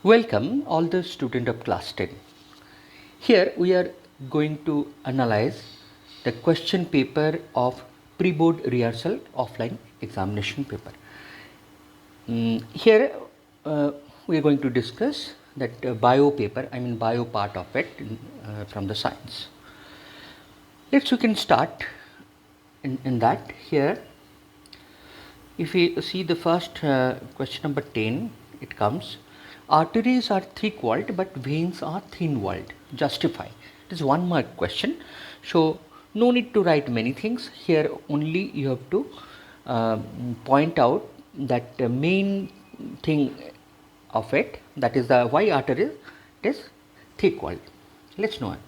Welcome all the student of class 10. Here we are going to analyze the question paper of pre-board rehearsal offline examination paper. Here we are going to discuss that bio paper, bio part of it from the science. We can start in that. Here if we see the first question number 10, it comes, arteries are thick-walled but veins are thin-walled. Justify. It is one mark question. So no need to write many things. Here only you have to point out that the main thing of it, that is the why artery is thick-walled. Let's know it.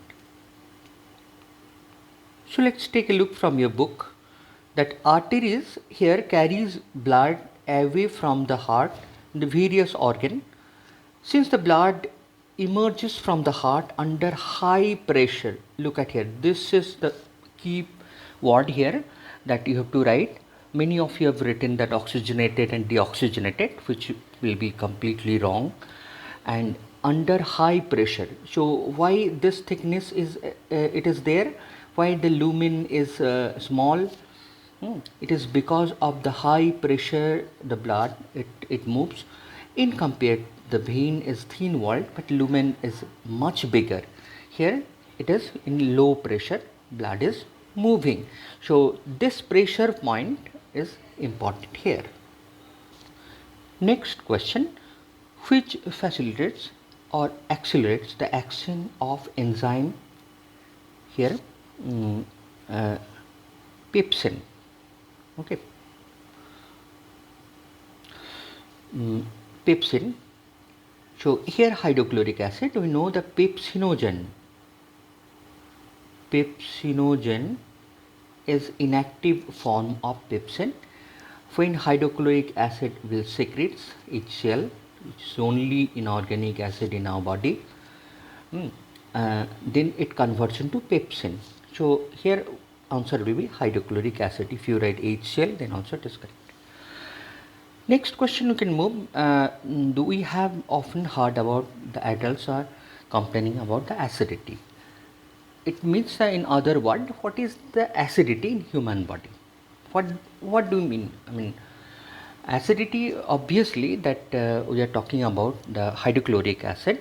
So let's take a look from your book that arteries here carries blood away from the heart and the various organ. Since the blood emerges from the heart under high pressure, look at here, this is the key word here that you have to write. Many of you have written that oxygenated and deoxygenated, which will be completely wrong. And under high pressure, so why this thickness is it is there, why the lumen is small? It is because of the high pressure the blood it moves. In compared, the vein is thin walled but lumen is much bigger. Here it is in low pressure, blood is moving. So this pressure point is important here. Next question, which facilitates or accelerates the action of enzyme here? Pepsin. Okay. Pepsin. So here hydrochloric acid, we know the pepsinogen is inactive form of pepsin. When hydrochloric acid will secretes HCl, which is only inorganic acid in our body, then it converts into pepsin. So here answer will be hydrochloric acid. If you write HCl, then also it is correct. Next question you can move. Do we have often heard about the adults are complaining about the acidity? It means in other words, what is the acidity in human body? What do you mean? Acidity, obviously that we are talking about the hydrochloric acid,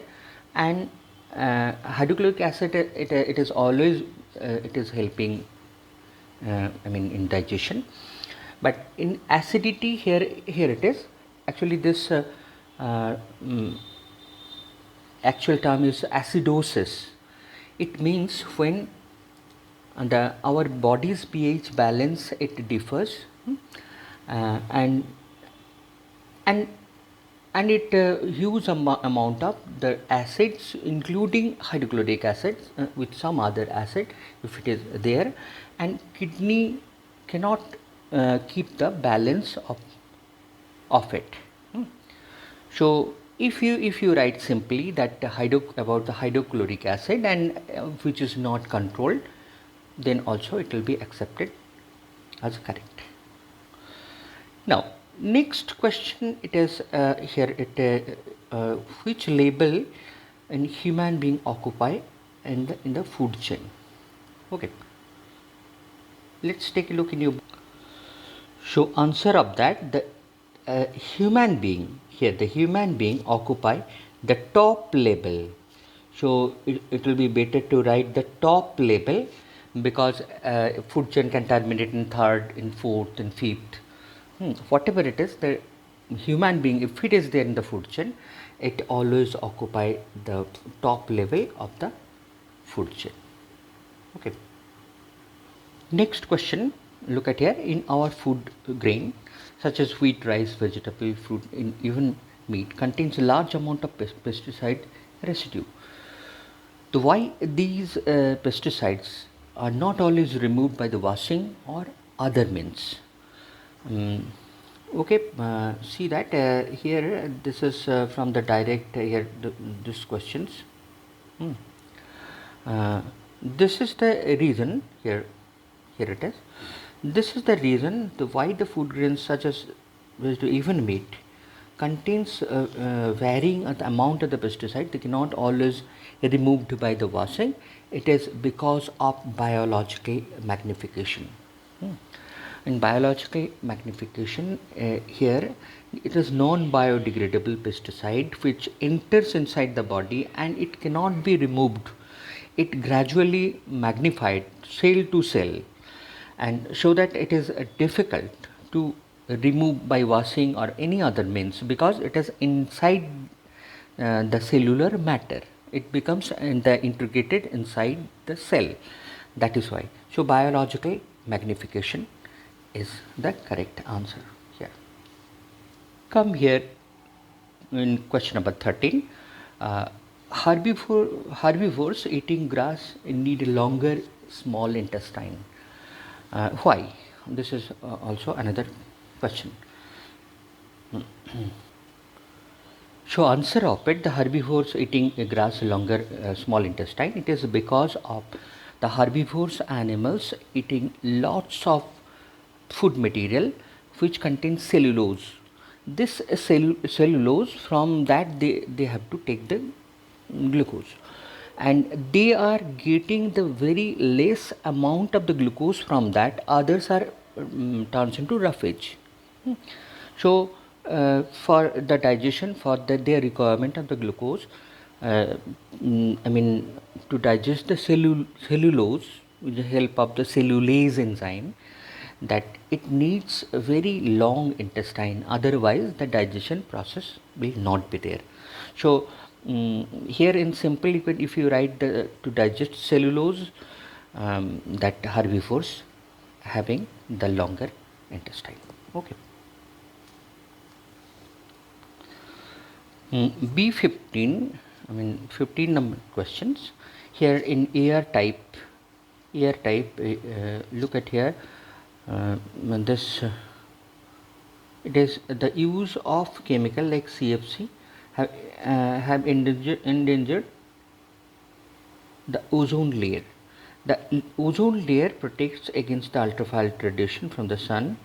and hydrochloric acid it is always it is helping in digestion. But in acidity, here it is actually this actual term is acidosis. It means when our body's pH balance it differs, and it huge amount of the acids, including hydrochloric acid with some other acid if it is there, and kidney cannot keep the balance of it. So if you write simply that about the hydrochloric acid and which is not controlled, then also it will be accepted as correct. Now next question, it is here which label in human being occupy in the food chain. Okay, let's take a look in your book. So answer of that, the human being here, the human being occupy the top label. So it will be better to write the top label, because food chain can terminate in third, in fourth, in fifth. Whatever it is, the human being, if it is there in the food chain, it always occupy the top level of the food chain. Okay. Next question, look at here, in our food grain such as wheat, rice, vegetable, fruit, in even meat contains a large amount of pesticide residue. So why these pesticides are not always removed by the washing or other means? Okay, see that here this is from the direct here this questions. This is the reason here it is. This is the reason why the food grains such as even meat contains varying the amount of the pesticide. They cannot always removed by the washing. It is because of biological magnification. Hmm. In biological magnification, here it is non-biodegradable pesticide which enters inside the body and it cannot be removed. It gradually magnified cell to cell, and so that it is difficult to remove by washing or any other means, because it is inside the cellular matter. It becomes integrated inside the cell. That is why. So biological magnification is the correct answer here. Come here in question number 13. Herbivores eating grass need a longer small intestine. Why? This is also another question. So answer of it, the herbivores eating grass longer small intestine, it is because of the herbivores animals eating lots of food material which contains cellulose. This cellulose, from that they have to take the glucose, and they are getting the very less amount of the glucose from that. Others are turns into roughage. So for the digestion, for their requirement of the glucose, to digest the cellulose with the help of the cellulase enzyme, that it needs a very long intestine, otherwise the digestion process will not be there. So here in simple, if you write to digest cellulose, that herbivores having the longer intestine. Okay. B15, 15 number questions. Here in AR type, look at here, this it is the use of chemical like CFC have endangered the ozone layer. The ozone layer protects against the ultraviolet radiation from the sun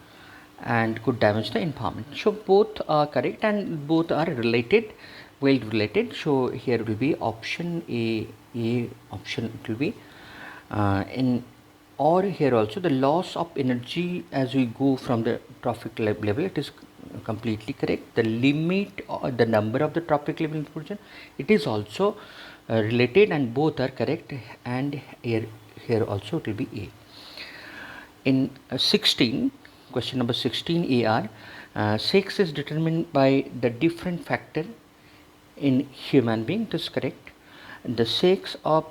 and could damage the environment. So both are correct and both are related, well related. So here will be option A option it will be in, or here also the loss of energy as we go from the trophic level, it is completely correct. The limit or the number of the trophic level information, it is also related, and both are correct, and here also it will be A. In 16, question number 16 AR, sex is determined by the different factor in human being. It is correct. The sex of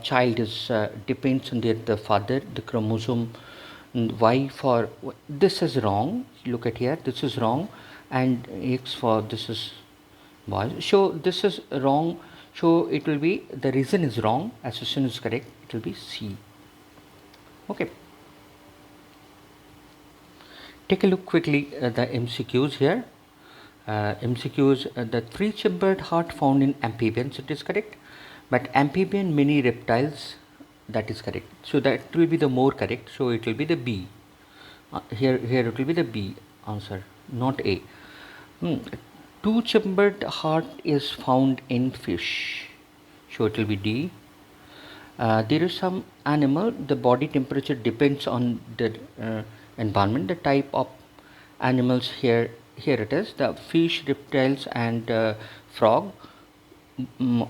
child is depends on the father, the chromosome Y for this is wrong. Look at here, this is wrong, and X for this is boy. So this is wrong. So it will be, the reason is wrong. Assumption is correct. It will be C. Okay. Take a look quickly at the MCQs here. MCQs, the three-chambered heart found in amphibians, it is correct, but amphibian many reptiles, that is correct. So that will be the more correct. So it will be the B. Here it will be the B answer, not A. Two-chambered heart is found in fish. So it will be D. There is some animal, the body temperature depends on the environment, the type of animals. Here it is, the fish, reptiles and frog,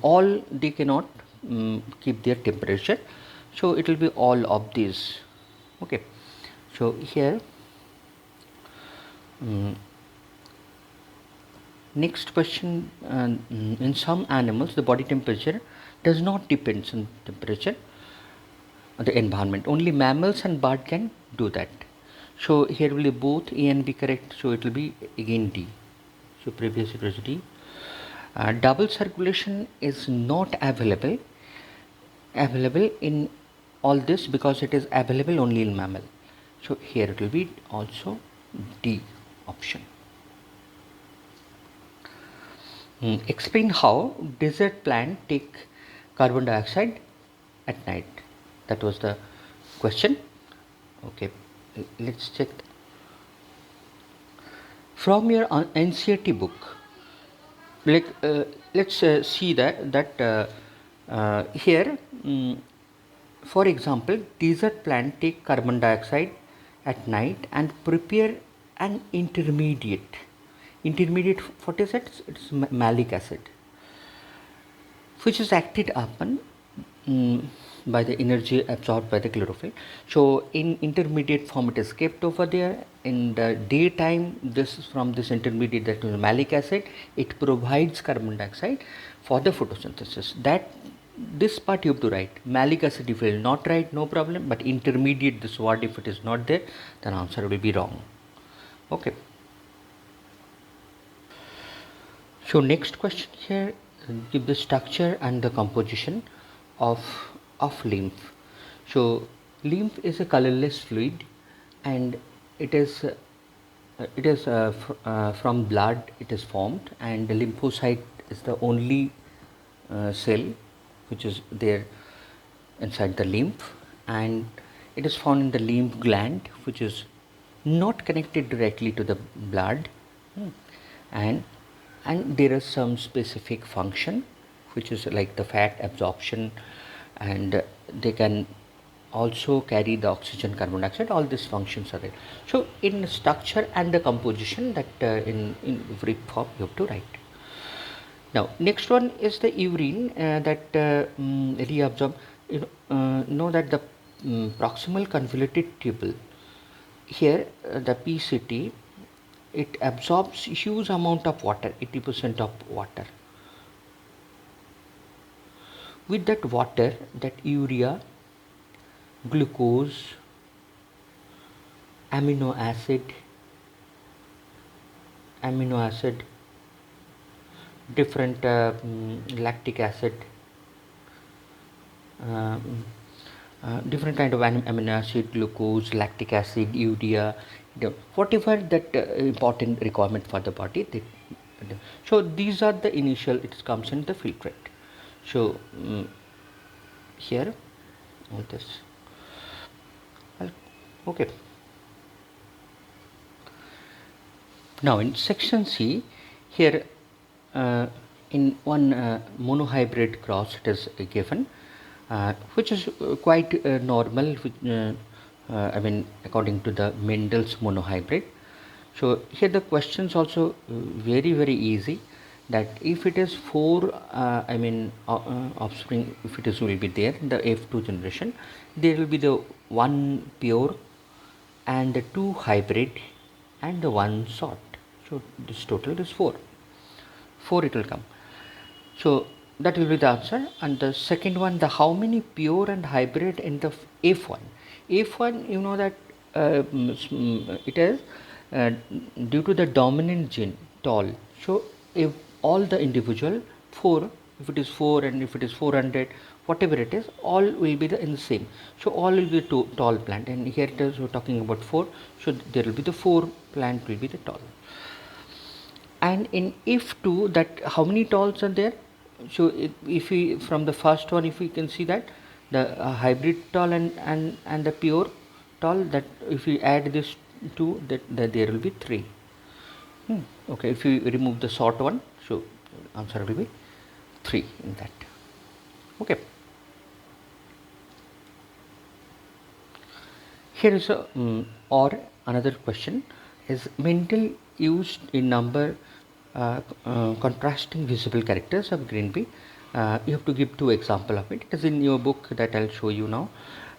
all they cannot keep their temperature, so it will be all of these. Okay, so here next question, in some animals the body temperature does not depend on temperature of the environment, only mammals and bird can do that. So here will be both A and B correct, so it will be again D. So previous it was D. Double circulation is not available in all this, because it is available only in mammal. So here it will be also D option. Explain how desert plant take carbon dioxide at night. That was the question. Okay, let's check. from your NCERT book, like let's see that here, for example, desert plant take carbon dioxide at night and prepare an intermediate. What is it? It's malic acid, which is acted upon by the energy absorbed by the chlorophyll. So in intermediate form it is kept over there. In the daytime, this is from this intermediate, that is malic acid, it provides carbon dioxide for the photosynthesis. That this part you have to write. Malic acid if you will not write, no problem, but intermediate, this word if it is not there, then answer will be wrong. Okay. So next question here, give the structure and the composition of lymph. So lymph is a colorless fluid, and it is from blood it is formed, and the lymphocyte is the only cell which is there inside the lymph, and it is found in the lymph gland, which is not connected directly to the blood, and there is some specific function which is like the fat absorption, and they can also carry the oxygen, carbon dioxide, all these functions are there. So in structure and the composition, that in brief form you have to write. Now next one is the urine that reabsorb. Know that the proximal convoluted tubule here, the PCT, it absorbs huge amount of water, 80% of water. With that water, that urea, glucose, amino acid, different lactic acid, different kind of amino acid, glucose, lactic acid, urea, whatever that important requirement for the body. So these are the initial, it comes in the filtrate. So here all this. Okay. Now in section C, here in one monohybrid cross it is given, which is quite normal, according to the Mendel's monohybrid. So here the questions also very easy, that if it is 4 offspring, if it is will be there in the F2 generation, there will be the 1 pure and the 2 hybrid and the 1 sort. So this total is 4 it will come. So that will be the answer. And the second one, the how many pure and hybrid in the F1. F1, you know that it is due to the dominant gene tall. So if all the individual 4, if it is 4 and if it is 400, whatever it is, all will be in the same. So all will be tall plant, and here it is we're talking about 4, so there will be the 4 plant will be the tall. And in F2, that how many talls are there? So if we from the first one, if we can see that the hybrid tall and the pure tall, that if we add this 2, that there will be 3. Okay, if you remove the short one, so answer will be 3 in that. Okay. Here is a or another question is Mendel used in number contrasting visible characters of green pea. You have to give 2 examples of it. It is in your book that I'll show you now.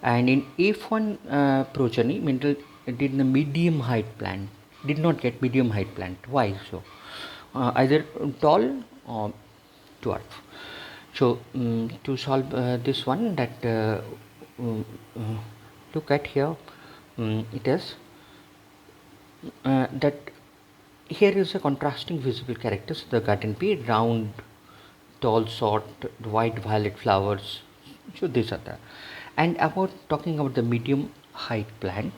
And in F1 progeny, Mendel did the medium height plant, did not get medium height plant. Why so? Either tall or dwarf. So to solve this one, that look at here, it is that here is a contrasting visible characters. The garden pea, round, tall sort, white violet flowers. So these are the. And about talking about the medium height plant,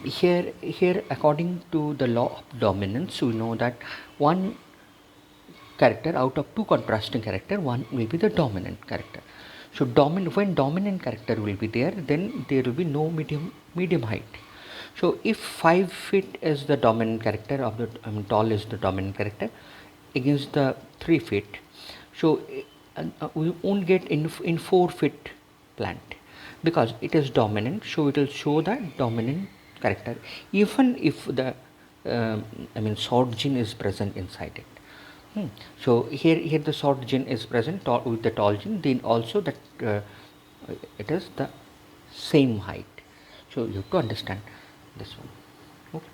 here according to the law of dominance, we know that one character out of 2 contrasting character, one will be the dominant character. So when dominant character will be there, then there will be no medium height. So if 5 feet is the dominant character of the tall is the dominant character against the 3 feet, so we won't get in 4 feet plant because it is dominant, so it will show the dominant character even if the short gene is present inside it. So here the short gene is present with the tall gene, then also that it is the same height. So you have to understand this one. Okay.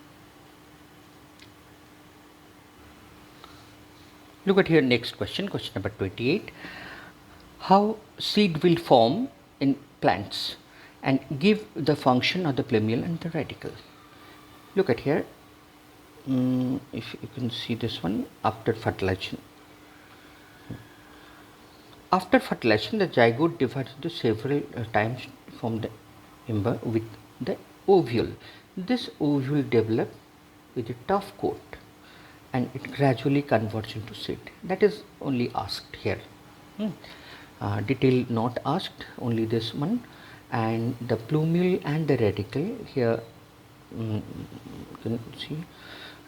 Look at here next question number 28. How seed will form in plants and give the function of the plumule and the radicle. Look at here. If you can see this one, after fertilization. After fertilization, the zygote divides into several times from the embryo with the ovule. This ovule develops with a tough coat and it gradually converts into seed. That is only asked here. Detail not asked, only this one. And the plumule and the radicle here, you can see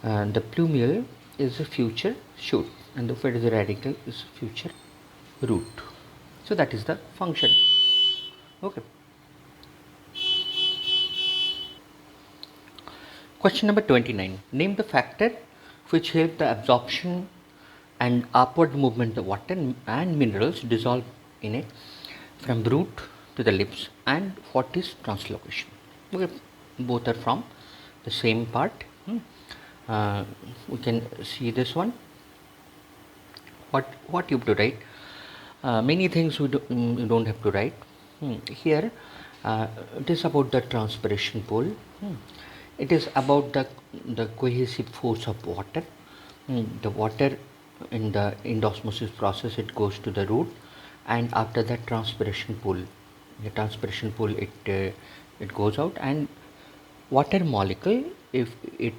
the plumule is a future shoot and the radicle is future root. So that is the function. Okay. Question number 29. Name the factor which help the absorption and upward movement of water and minerals dissolved in it from root to the leaves, and what is translocation. Okay. Both are from the same part. We can see this one. What you have to write? Many things you don't have to write. Here it is about the transpiration pole. It is about the cohesive force of water. The water in the endosmosis process, it goes to the root, and after that transpiration pole, it goes out, and water molecule, if it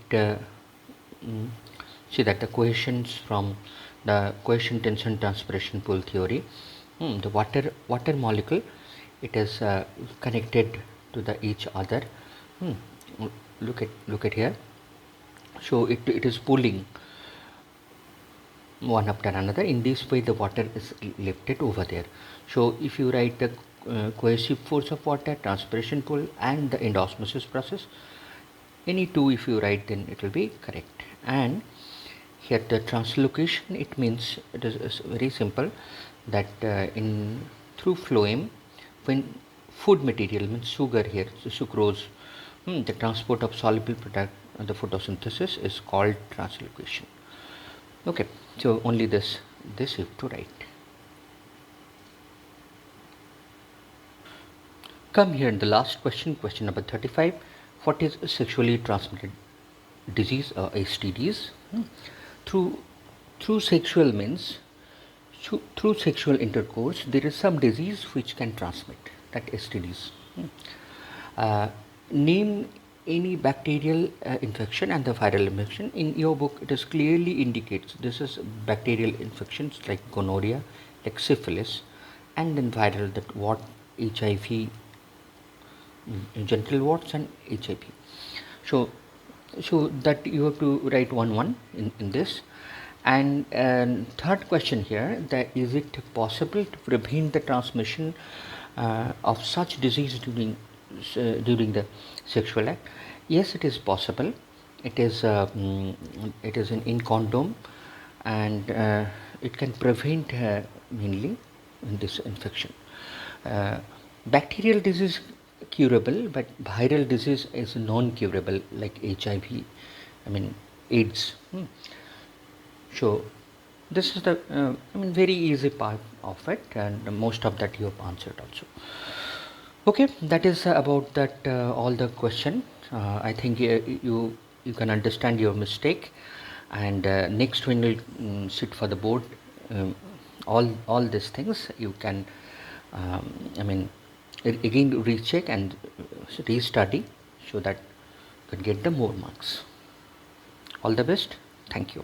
see that the cohesions from the cohesion tension transpiration pole theory, the water molecule, it is connected to the each other. Look at here. So it is pulling one after another. In this way the water is lifted over there. So if you write the cohesive force of water, transpiration pole, and the endosmosis process, any two if you write, then it will be correct. And here the translocation, it means it is very simple, that through phloem, when food material means sugar here, so sucrose, the transport of soluble product, the photosynthesis is called translocation. Okay, so only this you have to write. Come here in the last question number 35. What is sexually transmitted disease or STDs? Through sexual means, through sexual intercourse, there is some disease which can transmit, that STDs. Name any bacterial infection and the viral infection. In your book it is clearly indicates this is bacterial infections like gonorrhea, like syphilis, and then viral, that what HIV, genital warts and HIV. So that you have to write one in this. And third question here, that is it possible to prevent the transmission of such disease during the sexual act? Yes, it is possible. It is in condom, and it can prevent mainly this infection. Bacterial disease curable, but viral disease is non-curable, like HIV, AIDS. So this is the very easy part of it, and most of that you have answered also. Okay, that is about that all the question. I think you can understand your mistake, and next when you sit for the board, all these things you can again recheck and restudy, so that you can get the more marks. All the best. Thank you.